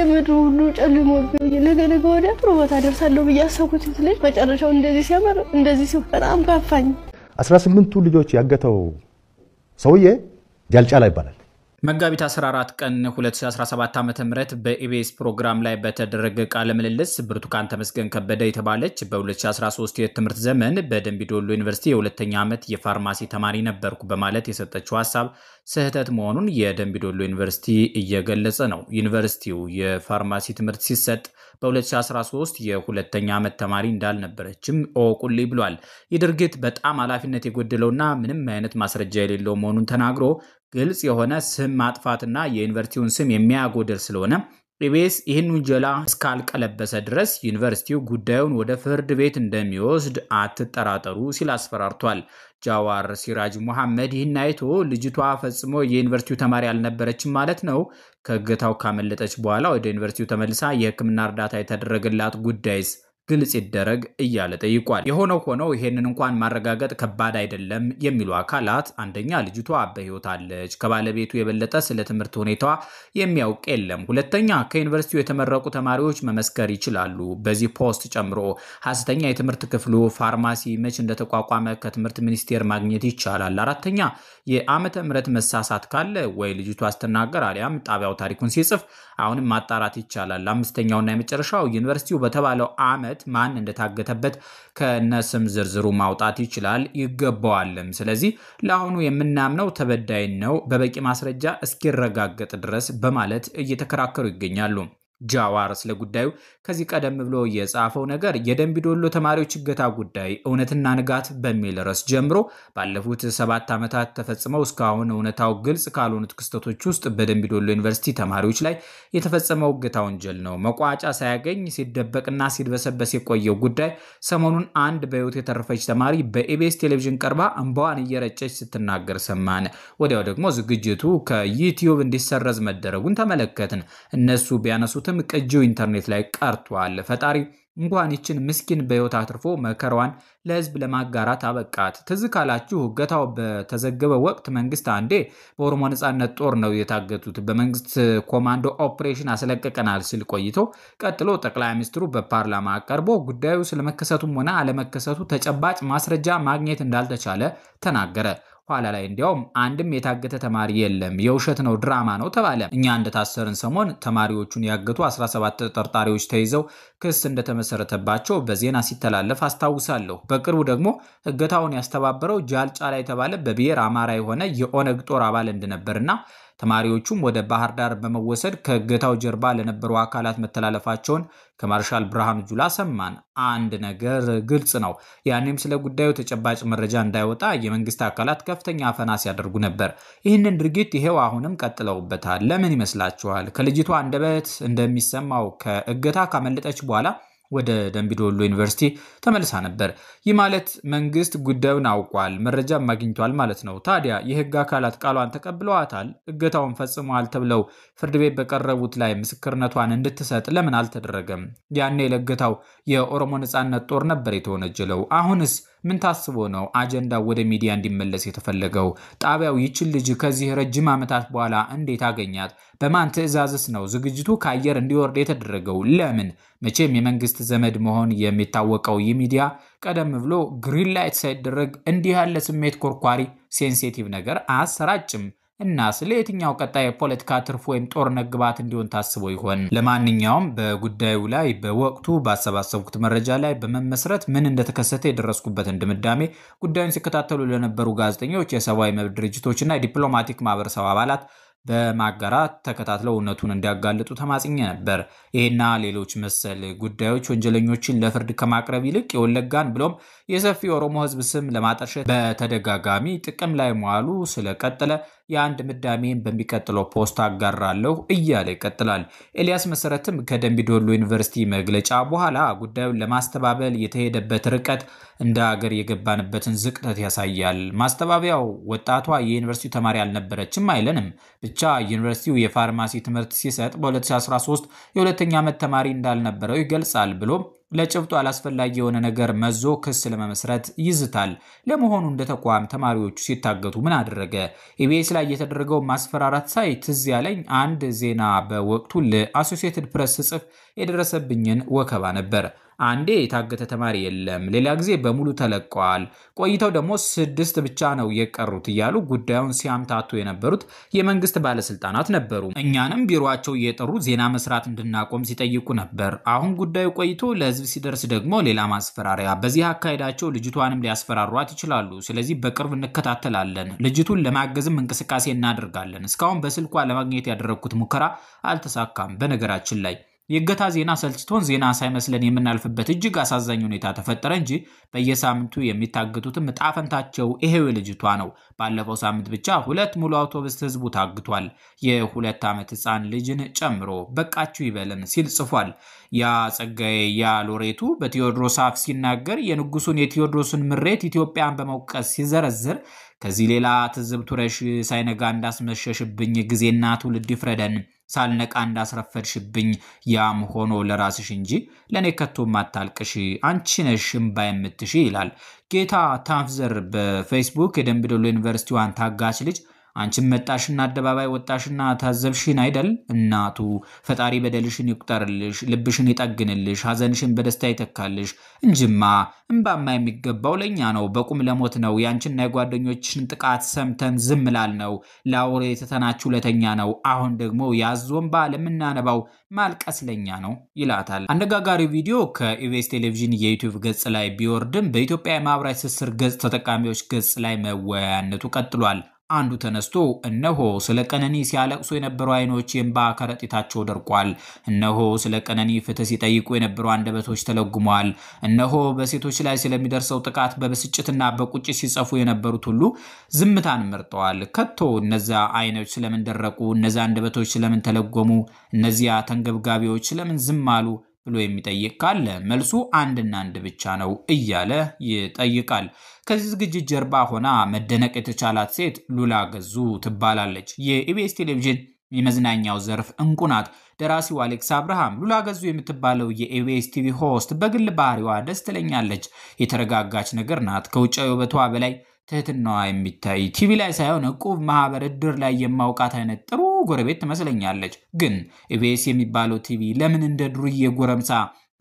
ምድሩ ሁሉ ጨልሞብኝ ነገ ወዲያ ጥሩ ቦታ ደርሳለሁ ብዬ አሰብኩት ልጅ መጨረሻው እንደዚህ ሲያመር እንደዚህ ሲው በጣም ካፋኝ 18ቱ ልጆች ያገተው ሰውዬ ጃልጫላ ይባላል። መጋቢት 14 ቀን 2017 ዓ.ም በኢቢኤስ ፕሮግራም ላይ በተደረገ ቃለ ምልልስ ብርቱካን ተመስገን ከበደ የተባለች በ2013 የትምህርት ዘመን በደምቢዶሎ ዩኒቨርሲቲ የሁለተኛ ዓመት የፋርማሲ ተማሪ ነበርኩ በማለት የሰጠችው ሐሳብ ስህተት መሆኑን የደምቢዶሎ ዩኒቨርሲቲ እየገለጸ ነው። ዩኒቨርሲቲው የፋርማሲ ትምህርት ሲሰጥ በ2013 የሁለተኛ ዓመት ተማሪ እንዳልነበረችም ኦቁሊ ብሏል። የድርጊት በጣም ኃላፊነት የጎደለውና ምንም አይነት ማስረጃ የሌለው መሆኑን ተናግሮ ግልጽ የሆነ ስም ማጥፋትና የዩኒቨርሲቲውን ስም የሚያጎድል ስለሆነ ኢቢኤስ ይህን ውንጀላ እስካልቀለበሰ ድረስ ዩኒቨርሲቲው ጉዳዩን ወደ ፍርድ ቤት እንደሚወስድ አትጠራጠሩ ሲል አስፈራርቷል። ጃዋር ሲራጅ መሐመድ ይህን አይቶ ልጅቷ ፈጽሞ የዩኒቨርሲቲው ተማሪ አልነበረችም ማለት ነው፣ ከእገታው ካመለጠች በኋላ ወደ ዩኒቨርሲቲው ተመልሳ የሕክምና እርዳታ የተደረገላት ጉዳይስ ግልጽ ይደረግ እያለ ጠይቋል። የሆነው ሆኖ ይሄንን እንኳን ማረጋገጥ ከባድ አይደለም የሚሉ አካላት አንደኛ ልጅቷ በህይወት አለች፣ ከባለቤቱ የበለጠ ስለ ትምህርት ሁኔታዋ የሚያውቅ የለም፣ ሁለተኛ ከዩኒቨርሲቲው የተመረቁ ተማሪዎች መመስከር ይችላሉ፣ በዚህ ፖስት ጨምሮ ሐሰተኛ የትምህርት ክፍሉ ፋርማሲ መች እንደተቋቋመ ከትምህርት ሚኒስቴር ማግኘት ይቻላል፣ አራተኛ የዓመተ ምህረት መሳሳት ካለ ወይ ልጅቷ አስተናገር አሊያም ጣቢያው ታሪኩን ሲጽፍ አሁንም ማጣራት ይቻላል፣ አምስተኛውና የመጨረሻው ዩኒቨርሲቲው በተባለው ዓመት ማን እንደታገተበት ከነስም ዝርዝሩ ማውጣት ይችላል ይገባዋልም። ስለዚህ ለአሁኑ የምናምነው ተበዳይ ነው በበቂ ማስረጃ እስኪረጋገጥ ድረስ በማለት እየተከራከሩ ይገኛሉ። ጃዋር ስለ ጉዳዩ ከዚህ ቀደም ብሎ የጻፈው ነገር የደምቢዶሎ ተማሪዎች እገታ ጉዳይ እውነትና ንጋት በሚል ርዕስ ጀምሮ ባለፉት 7 ዓመታት ተፈጽመው እስካሁን እውነታው ግልጽ ካልሆኑት ክስተቶች ውስጥ በደምቢዶሎ ዩኒቨርሲቲ ተማሪዎች ላይ የተፈጸመው እገታ ወንጀል ነው። መቋጫ ሳያገኝ ሲደበቅና ሲድበሰበስ የቆየው ጉዳይ ሰሞኑን አንድ በህይወት የተረፈች ተማሪ በኢቢኤስ ቴሌቪዥን ቀርባ እንባዋን እየረጨች ስትናገር ሰማን። ወዲያው ደግሞ ዝግጅቱ ከዩቲዩብ እንዲሰረዝ መደረጉን ተመለከትን። እነሱ ቢያነሱት ቅጂው ኢንተርኔት ላይ ቀርቷል። ፈጣሪ እንኳን ይችን ምስኪን በህይወት አትርፎ መከራዋን ለህዝብ ለማጋራት አበቃት። ትዝ ካላችሁ እገታው በተዘገበ ወቅት መንግስት አንዴ በኦሮሞ ነጻነት ጦር ነው የታገቱት በመንግስት ኮማንዶ ኦፕሬሽን አስለቀቀናል ሲል ቆይቶ ቀጥሎ ጠቅላይ ሚኒስትሩ በፓርላማ ቀርቦ ጉዳዩ ስለመከሰቱም ሆነ አለመከሰቱ ተጨባጭ ማስረጃ ማግኘት እንዳልተቻለ ተናገረ። ኋላ ላይ እንዲያውም አንድም የታገተ ተማሪ የለም የውሸት ነው ድራማ ነው ተባለ። እኛ እንደታሰርን ሰሞን ተማሪዎቹን ያገቱ 17 ተጠርጣሪዎች ተይዘው ክስ እንደተመሰረተባቸው በዜና ሲተላለፍ አስታውሳለሁ። በቅርቡ ደግሞ እገታውን ያስተባበረው ጃልጫላ የተባለ በብሔር አማራ የሆነ የኦነግ ጦር አባል እንደነበርና ተማሪዎቹም ወደ ባህር ዳር በመወሰድ ከእገታው ጀርባ ለነበሩ አካላት መተላለፋቸውን ከማርሻል ብርሃኑ ጁላ ሰማን። አንድ ነገር ግልጽ ነው። ያኔም ስለ ጉዳዩ ተጨባጭ መረጃ እንዳይወጣ የመንግስት አካላት ከፍተኛ አፈና ሲያደርጉ ነበር። ይህንን ድርጊት ይሄው አሁንም ቀጥለውበታል። ለምን ይመስላችኋል? ከልጅቷ አንደበት እንደሚሰማው ከእገታ ካመለጠች በኋላ ወደ ደምቢዶሎ ዩኒቨርሲቲ ተመልሳ ነበር። ይህ ማለት መንግስት ጉዳዩን አውቋል፣ መረጃም አግኝቷል ማለት ነው። ታዲያ የህግ አካላት ቃሏን ተቀብለዋታል? እገታውን ፈጽመዋል ተብለው ፍርድ ቤት በቀረቡት ላይ ምስክርነቷን እንድትሰጥ ለምን አልተደረገም? ያኔ ለእገታው የኦሮሞ ነጻነት ጦር ነበር የተወነጀለው። አሁንስ ምን ታስቦ ነው አጀንዳው ወደ ሚዲያ እንዲመለስ የተፈለገው? ጣቢያው ይችን ልጅ ከዚህ ረጅም ዓመታት በኋላ እንዴት አገኛት? በማን ትዕዛዝስ ነው ዝግጅቱ ከአየር እንዲወርድ የተደረገው? ለምን? መቼም የመንግስት ዘመድ መሆን የሚታወቀው ይህ ሚዲያ ቀደም ብሎ ግሪን ላይት ሳይደረግ እንዲህ ያለ ስሜት ኮርኳሪ ሴንሲቲቭ ነገር አያሰራጭም። እና ስለ የትኛው ቀጣይ የፖለቲካ ትርፍ ወይም ጦርነት ግባት እንዲሆን ታስቦ ይሆን? ለማንኛውም በጉዳዩ ላይ በወቅቱ ባሰባሰብኩት መረጃ ላይ በመመስረት ምን እንደተከሰተ የደረስኩበትን ድምዳሜ ጉዳዩን ሲከታተሉ ለነበሩ ጋዜጠኞች፣ የሰብአዊ መብት ድርጅቶችና የዲፕሎማቲክ ማህበረሰብ አባላት በማጋራት ተከታትለው እውነቱን እንዲያጋልጡ ተማጽኘ ነበር። ይሄና ሌሎች መሰል ጉዳዮች ወንጀለኞችን ለፍርድ ከማቅረብ ይልቅ የወለጋን ብሎም የሰፊ ኦሮሞ ህዝብ ስም ለማጠልሸት በተደጋጋሚ ጥቅም ላይ መዋሉ ስለቀጠለ የአንድ ምዳሜን በሚቀጥለው ፖስት አጋራለሁ እያለ ይቀጥላል። ኤልያስ መሰረትም ከደምቢዶሎ ዩኒቨርሲቲ መግለጫ በኋላ ጉዳዩን ለማስተባበል የተሄደበት ርቀት እንደ ሀገር የገባንበትን ዝቅጠት ያሳያል። ማስተባበያው ወጣቷ የዩኒቨርሲቲው ተማሪ አልነበረችም አይለንም። ብቻ ዩኒቨርሲቲው የፋርማሲ ትምህርት ሲሰጥ በ2013 የሁለተኛ ዓመት ተማሪ እንዳልነበረው ይገልጻል። ብሎ ለጭብጡ አላስፈላጊ የሆነ ነገር መዞ ክስ ለመመስረት ይዝታል። ለመሆኑ እንደ ተቋም ተማሪዎቹ ሲታገቱ ምን አደረገ? ኢቢኤስ ላይ የተደረገው ማስፈራራት ሳይ ትዝ ያለኝ አንድ ዜና በወቅቱ ለአሶሲኤትድ ፕሬስ ጽፍ የደረሰብኝን ወከባ ነበር። አንዴ የታገተ ተማሪ የለም፣ ሌላ ጊዜ በሙሉ ተለቀዋል፣ ቆይተው ደግሞ 6 ብቻ ነው የቀሩት እያሉ ጉዳዩን ሲያምታቱ የነበሩት የመንግስት ባለስልጣናት ነበሩ። እኛንም ቢሮአቸው እየጠሩ ዜና መስራት እንድናቆም ሲጠይቁ ነበር። አሁን ጉዳዩ ቆይቶ ለህዝብ ሲደርስ ደግሞ ሌላ ማስፈራሪያ። በዚህ አካሄዳቸው ልጅቷንም ሊያስፈራሯት ይችላሉ። ስለዚህ በቅርብ እንከታተላለን፣ ልጅቱን ለማገዝም እንቅስቃሴ እናደርጋለን። እስካሁን በስልኳ ለማግኘት ያደረኩት ሙከራ አልተሳካም። በነገራችን ላይ የገታ ዜና ሰልችቶን ዜና ሳይመስለን የምናልፍበት እጅግ አሳዛኝ ሁኔታ ተፈጠረ እንጂ በየሳምንቱ የሚታገቱትም ጣፈንታቸው ይሄው ልጅቷ ነው። ባለፈው ሳምንት ብቻ 2 ሙሉ አውቶቡስ ህዝቡ ታግቷል፣ የ2 ዓመት ህፃን ልጅን ጨምሮ። በቃችሁ ይበለን ሲል ጽፏል። ያ ጸጋዬ ያ ሎሬቱ በቴዎድሮስ አፍ ሲናገር የንጉሱን የቴዎድሮስን ምሬት ኢትዮጵያን በመውቀስ ሲዘረዝር ከዚህ ሌላ ትዝብቱ ረሽ ሳይነጋ እንዳስመሸሽብኝ ጊዜና ትውልድ ይፍረደን፣ ሳልነቃ እንዳስረፈድሽብኝ ያም ሆኖ ለራስሽ እንጂ ለኔ ከቶም አታልቅሽ፣ አንቺ ነሽ እምባ የምትሽ ይላል ጌታ ታፍዘር በፌስቡክ የደምቢ ዶሎ ዩኒቨርሲቲዋን ታጋች ልጅ። አንቺም መጣሽና አደባባይ ወጣሽና ታዘብሽን አይደል? እናቱ ፈጣሪ በደልሽን ይቁጠርልሽ፣ ልብሽን ይጠግንልሽ፣ ሐዘንሽን በደስታ ይተካልሽ እንጅማ እምባማ የሚገባው ለኛ ነው። በቁም ለሞት ነው። ያንቺና የጓደኞችሽን ጥቃት ሰምተን ዝም ላል ነው። ላውሬ ተተናችሁ ለተኛ ነው። አሁን ደግሞ ያዞምባ ለምናነባው ማልቀስ ለኛ ነው ይላታል። አነጋጋሪ ቪዲዮ ከኢቢኤስ ቴሌቪዥን የዩቲዩብ ገጽ ላይ ቢወርድም በኢትዮጵያ የማህበራዊ ትስስር ገጽ ተጠቃሚዎች ገጽ ላይ መወያያነቱ ቀጥሏል። አንዱ ተነስቶ እነሆ ስለ ቀነኒ ሲያለቅሱ የነበሩ አይኖች የእንባ ከረጢታቸው ደርቋል፣ እነሆ ስለ ቀነኒ ፍትህ ሲጠይቁ የነበሩ አንደበቶች ተለጉመዋል፣ እነሆ በሴቶች ላይ ስለሚደርሰው ጥቃት በብስጭትና በቁጭት ሲጽፉ የነበሩት ሁሉ ዝምታን መርጠዋል። ከቶ እነዛ አይኖች ስለምን ደረቁ? እነዛ አንደበቶች ስለምን ተለጎሙ? እነዚያ ተንገብጋቢዎች ስለምን ዝም አሉ ብሎ የሚጠይቅ ካለ መልሱ አንድና አንድ ብቻ ነው እያለ ይጠይቃል። ከዚህ ዝግጅት ጀርባ ሆና መደነቅ የተቻላት ሴት ሉላ ገዙ ትባላለች። የኢቢኤስ ቴሌቪዥን የመዝናኛው ዘርፍ እንቁ ናት። ደራሲው አሌክስ አብርሃም ሉላ ገዙ የምትባለው የኢቢኤስ ቲቪ ሆስት በግል ባህሪዋ ደስ ትለኛለች። የተረጋጋች ነገር ናት። ከውጫዊ ውበቷ በላይ ትህትናዋ የሚታይ ቲቪ ላይ ሳይሆን ዕቁብ ማህበር እድር ላይ የማውቃት አይነት ጥሩ ጎረቤት ትመስለኛለች። ግን ኢቢኤስ የሚባለው ቲቪ ለምን እንደ ዱርዬ ጎረምሳ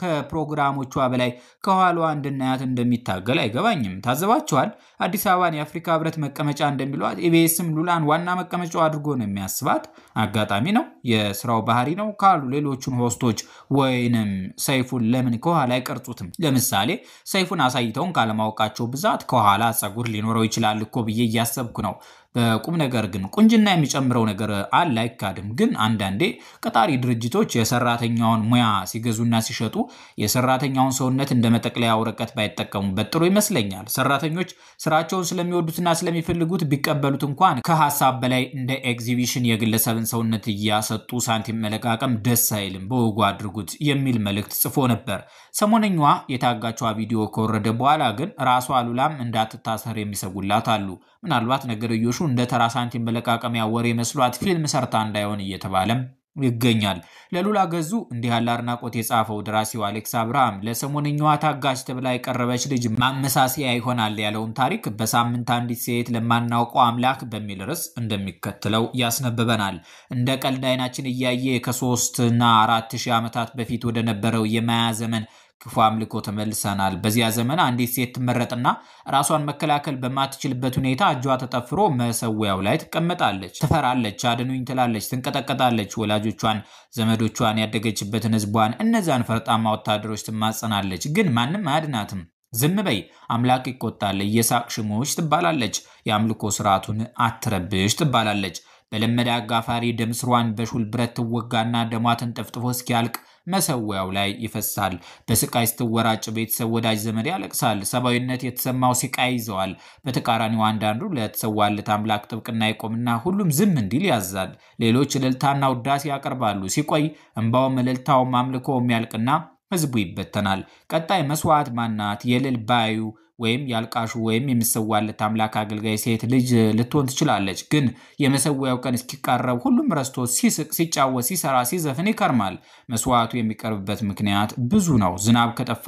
ከፕሮግራሞቿ በላይ ከኋላዋ እንድናያት እንደሚታገል አይገባኝም። ታዘባቸዋል። አዲስ አበባን የአፍሪካ ህብረት መቀመጫ እንደሚሏት ኢቢኤስም ሉላን ዋና መቀመጫው አድርጎ ነው የሚያስባት። አጋጣሚ ነው? የስራው ባህሪ ነው ካሉ ሌሎቹን ሆስቶች ወይንም ሰይፉን ለምን ከኋላ አይቀርጹትም? ለምሳሌ ሰይፉን አሳይተውን ካለማወቃቸው ብዛት ከኋላ ጸጉር ሊኖረው ይችላል እኮ ብዬ እያሰብኩ ነው። በቁም ነገር ግን ቁንጅና የሚጨምረው ነገር አለ አይካድም። ግን አንዳንዴ ቀጣሪ ድርጅቶች የሰራተኛውን ሙያ ሲገዙና ሲሸጡ የሰራተኛውን ሰውነት እንደ መጠቅለያ ወረቀት ባይጠቀሙበት ጥሩ ይመስለኛል። ሰራተኞች ስራቸውን ስለሚወዱትና ስለሚፈልጉት ቢቀበሉት እንኳን ከሐሳብ በላይ እንደ ኤግዚቢሽን የግለሰብን ሰውነት እያሰጡ ሳንቲም መለቃቀም ደስ አይልም፣ በወጉ አድርጉት የሚል መልእክት ጽፎ ነበር። ሰሞነኛዋ የታጋቿ ቪዲዮ ከወረደ በኋላ ግን ራሷ ሉላም እንዳትታሰር የሚሰጉላት አሉ። ምናልባት ነገርዮሹ እንደ ተራ ሳንቲም መለቃቀሚያ ወሬ መስሏት ፊልም ሰርታ እንዳይሆን እየተባለም ይገኛል። ለሉላ ገዙ እንዲህ ያለ አድናቆት የጻፈው ደራሲው አሌክስ አብርሃም ለሰሞነኛዋ ታጋች ተብላ የቀረበች ልጅ ማመሳሰያ ይሆናል ያለውን ታሪክ በሳምንት አንዲት ሴት ለማናውቀው አምላክ በሚል ርዕስ እንደሚከተለው ያስነብበናል። እንደ ቀልድ አይናችን እያየ ከ3 እና 4 ሺህ ዓመታት በፊት ወደ ነበረው የማያ ዘመን ክፉ አምልኮ ተመልሰናል። በዚያ ዘመን አንዲት ሴት ትመረጥና ራሷን መከላከል በማትችልበት ሁኔታ እጇ ተጠፍሮ መሰዊያው ላይ ትቀመጣለች። ትፈራለች፣ አድኑኝ ትላለች፣ ትንቀጠቀጣለች። ወላጆቿን፣ ዘመዶቿን፣ ያደገችበትን ህዝቧን፣ እነዛን ፈርጣማ ወታደሮች ትማጸናለች። ግን ማንም አያድናትም። ዝም በይ አምላክ ይቆጣል፣ እየሳቅሽ ሙች ትባላለች። የአምልኮ ስርዓቱን አትረብሽ ትባላለች። በለመደ አጋፋሪ ደም ስሯን በሹል ብረት ትወጋና ደሟ ተንጠፍጥፎ እስኪያልቅ መሰዊያው ላይ ይፈሳል። በስቃይ ስትወራጭ ቤተሰብ፣ ወዳጅ ዘመድ ያለቅሳል። ሰብአዊነት የተሰማው ስቃይ ይዘዋል። በተቃራኒው አንዳንዱ ለተሰዋለት አምላክ ጥብቅና ይቆምና ሁሉም ዝም እንዲል ያዛል። ሌሎች እልልታና ውዳሴ ያቀርባሉ። ሲቆይ እንባውም እልልታውም አምልኮውም ያልቅና ህዝቡ ይበተናል። ቀጣይ መስዋዕት ማናት? የልል ባዩ ወይም ያልቃሹ ወይም የሚሰዋለት አምላክ አገልጋይ ሴት ልጅ ልትሆን ትችላለች። ግን የመሰዊያው ቀን እስኪቃረብ ሁሉም ረስቶ ሲስቅ፣ ሲጫወት፣ ሲሰራ፣ ሲዘፍን ይከርማል። መስዋዕቱ የሚቀርብበት ምክንያት ብዙ ነው። ዝናብ ከጠፋ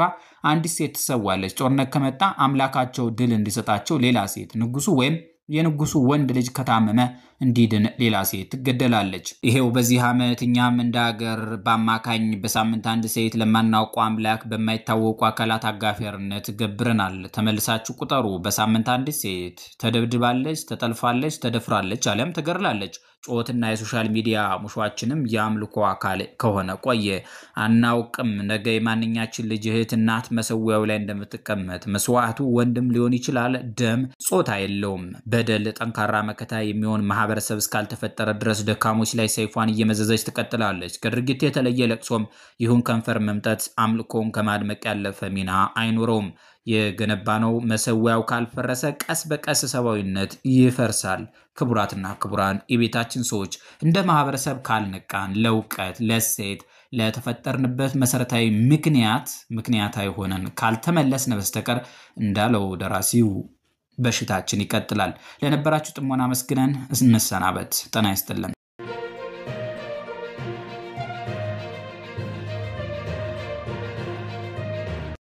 አንዲት ሴት ትሰዋለች። ጦርነት ከመጣ አምላካቸው ድል እንዲሰጣቸው ሌላ ሴት፣ ንጉሱ ወይም የንጉሱ ወንድ ልጅ ከታመመ እንዲድን ሌላ ሴት ትገደላለች። ይሄው በዚህ ዓመት እኛም እንደ ሀገር በአማካኝ በሳምንት አንድ ሴት ለማናውቀው አምላክ በማይታወቁ አካላት አጋፊርነት ገብረናል። ተመልሳችሁ ቁጠሩ። በሳምንት አንድ ሴት ተደብድባለች፣ ተጠልፋለች፣ ተደፍራለች፣ አለም ተገርላለች። ጮትና የሶሻል ሚዲያ ሙሿችንም የአምልኮ አካል ከሆነ ቆየ። አናውቅም ነገ የማንኛችን ልጅ እህት፣ እናት መሰዊያው ላይ እንደምትቀመጥ። መስዋዕቱ ወንድም ሊሆን ይችላል። ደም ጾታ የለውም። በደል ጠንካራ መከታ የሚሆን ማህበረሰብ እስካልተፈጠረ ድረስ ደካሞች ላይ ሰይፏን እየመዘዘች ትቀጥላለች። ከድርጊት የተለየ ለቅሶም ይሁን ከንፈር መምጠት አምልኮን ከማድመቅ ያለፈ ሚና አይኖረውም። የገነባነው መሰዊያው ካልፈረሰ ቀስ በቀስ ሰብአዊነት ይፈርሳል። ክቡራትና ክቡራን የቤታችን ሰዎች እንደ ማህበረሰብ ካልነቃን፣ ለእውቀት፣ ለሴት፣ ለተፈጠርንበት መሰረታዊ ምክንያታዊ ሆነን ካልተመለስን በስተቀር እንዳለው ደራሲው በሽታችን ይቀጥላል። ለነበራችሁ ጥሞና መስግነን እንሰናበት። ጤና ይስጥልን።